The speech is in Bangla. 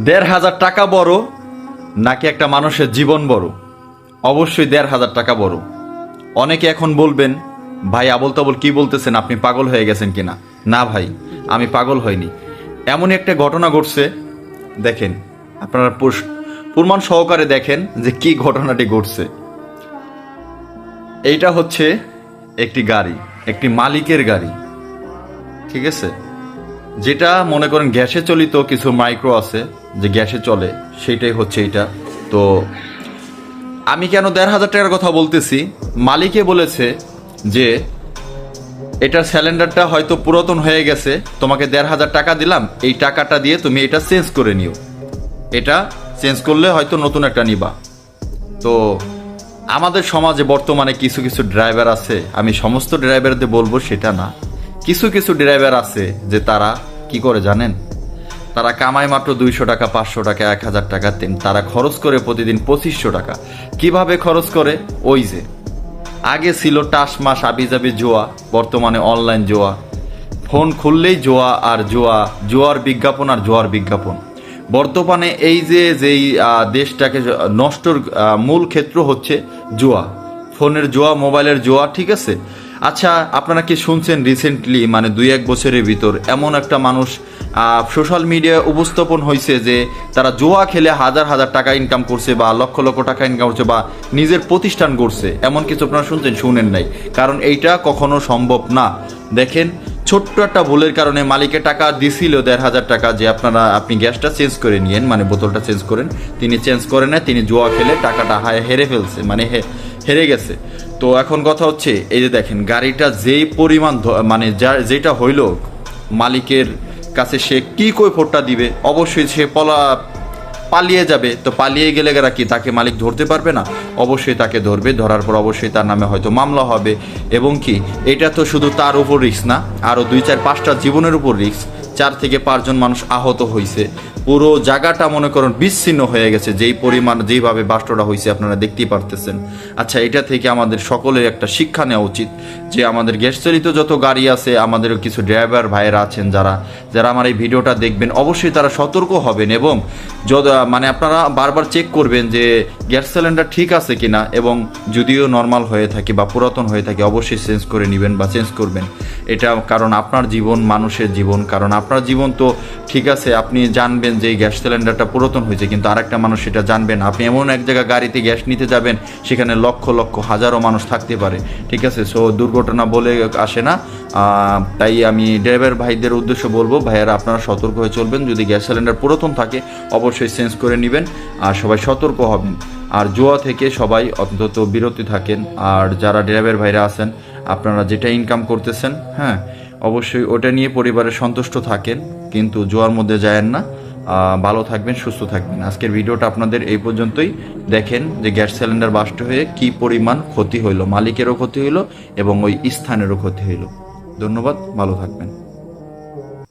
১৫০০ টাকা বড় নাকি একটা মানুষের জীবন বড়? অবশ্যই ১৫০০ টাকা বড়। অনেকে এখন বলবেন, ভাই আবল তাবল কি বলতেছেন, আপনি পাগল হয়ে গেছেন কিনা? না ভাই, আমি পাগল হইনি। এমনই একটা ঘটনা ঘটছে, দেখেন আপনারা প্রমাণ সহকারে দেখেন যে কি ঘটনাটি ঘটছে। এইটা হচ্ছে একটি গাড়ি, একটি মালিকের গাড়ি, ঠিক আছে, যেটা মনে করেন গ্যাসে চালিত, কিছু মাইক্রো আছে যে গ্যাসে চলে, সেইটাই হচ্ছে এইটা। তো আমি কেন ১৫০০ টাকার কথা বলতেছি, মালিকে বলেছে যে এটার সিলিন্ডারটা হয়তো পুরাতন হয়ে গেছে, তোমাকে ১৫০০ টাকা দিলাম, এই টাকাটা দিয়ে তুমি এটা চেঞ্জ করে নিও, এটা চেঞ্জ করলে হয়তো নতুন একটা নিবা। তো আমাদের সমাজে বর্তমানে কিছু কিছু ড্রাইভার আছে, আমি সমস্ত ড্রাইভারদের বলবো সেটা না, কিছু কিছু ড্রাইভার আছে যে তারা কি করে জানেন, তারা কামায় মাত্র ২০০ টাকা, ৫০০ টাকা, ১০০০ টাকা, তারা খরচ করে প্রতিদিন ২৫০০ টাকা। কিভাবে খরচ করে? ওই যে আগে ছিল টাস মাস আবিজাবি জুয়া, বর্তমানে অনলাইন জুয়া, ফোন খুললেই জুয়া আর জুয়া, জুয়ার বিজ্ঞাপন আর জুয়ার বিজ্ঞাপন। বর্তমানে এই যে যেই দেশটাকে নষ্টর মূল ক্ষেত্র হচ্ছে জুয়া, ফোনের জুয়া, মোবাইলের জুয়া, ঠিক আছে। আচ্ছা, আপনারা কি শুনছেন রিসেন্টলি, মানে ২-১ বছরের ভিতর এমন একটা মানুষ সোশ্যাল মিডিয়ায় উপস্থাপন হয়েছে যে তারা জুয়া খেলে হাজার হাজার টাকা ইনকাম করছে বা লক্ষ লক্ষ টাকা ইনকাম করছে বা নিজের প্রতিষ্ঠান করছে, এমন কিছু আপনারা শুনছেন? শুনেন নাই, কারণ এইটা কখনো সম্ভব না। দেখেন, ছোট্ট একটা ভুলের কারণে মালিকে টাকা দিছিল ১৫০০ টাকা, যে আপনি গ্যাসটা চেঞ্জ করে নিয়েন, মানে বোতলটা চেঞ্জ করেন, তিনি চেঞ্জ করে নেয়, তিনি জুয়া খেলে টাকাটা হেরে ফেলছে, মানে হেরে গেছে। তো এখন কথা হচ্ছে, এই যে দেখেন গাড়িটা যেই পরিমাণ মানে যেটা হইল, মালিকের কাছে সে কি কৈফিয়তটা দিবে? অবশ্যই সে পালিয়ে যাবে। তো পালিয়ে গেলে কি তাকে মালিক ধরতে পারবে না? অবশ্যই তাকে ধরবে, ধরার পর অবশ্যই তার নামে হয়তো মামলা হবে। এবং কি এটা তো শুধু তার উপর রিস্ক না, আরও ২-৪-৫টা জীবনের উপর রিস্ক। ৪ থেকে ৫ জন মানুষ আহত হয়েছে, পুরো জায়গাটা মনে করুন বিচ্ছিন্ন হয়ে গেছে, যেই পরিমাণ যেইভাবে বাস্টটা হয়েছে আপনারা দেখতেই পারতেছেন। আচ্ছা, এটা থেকে আমাদের সকলের একটা শিক্ষা নেওয়া উচিত যে আমাদের গ্যাস চালিত যত গাড়ি আছে, আমাদের কিছু ড্রাইভার ভাইয়েরা আছেন যারা যারা আমার এই ভিডিওটা দেখবেন, অবশ্যই তারা সতর্ক হবেন এবং মানে আপনারা বারবার চেক করবেন যে গ্যাস সিলিন্ডার ঠিক আছে কিনা, এবং যদিও নর্মাল হয়ে থাকে বা পুরাতন হয়ে থাকে অবশ্যই চেঞ্জ করে নেবেন বা চেঞ্জ করবেন। এটা কারণ আপনার জীবন, মানুষের জীবন, কারণ আপনার জীবন তো ঠিক আছে, আপনি জানবেন যে এই গ্যাস সিলিন্ডারটা পুরাতন হয়েছে, কিন্তু আরেকটা মানুষ সেটা জানবেন। আপনি এমন এক জায়গায় গাড়িতে গ্যাস নিতে যাবেন, সেখানে লক্ষ লক্ষ হাজারো মানুষ থাকতে পারে, ঠিক আছে। সো দুর্ঘটনা বলে আসে না। তাই আমি ড্রাইভার ভাইদের উদ্দেশ্য বলবো, ভাইয়ারা আপনারা সতর্ক হয়ে চলবেন। যদি গ্যাস সিলিন্ডার পুরাতন থাকে অবশ্যই চেঞ্জ করে নেবেন, আর সবাই সতর্ক হবেন, আর জুয়া থেকে সবাই অন্তত বিরতি থাকেন। আর যারা ড্রাইভার ভাইরা আছেন, আপনারা যেটা ইনকাম করতেছেন, হ্যাঁ, অবশ্যই ওটা নিয়ে পরিবারের সন্তুষ্ট থাকেন, কিন্তু জুয়ার মধ্যে যায়েন না। ভালো থাকবেন, সুস্থ থাকবেন। আজকের ভিডিওটা আপনাদের এই পর্যন্তই। দেখেন যে গ্যাস সিলিন্ডার বাস্ট হয়ে কি পরিমাণ ক্ষতি হইল, মালিকেরও ক্ষতি হইল এবং ওই স্থানেরও ক্ষতি হইল। ধন্যবাদ, ভালো থাকবেন।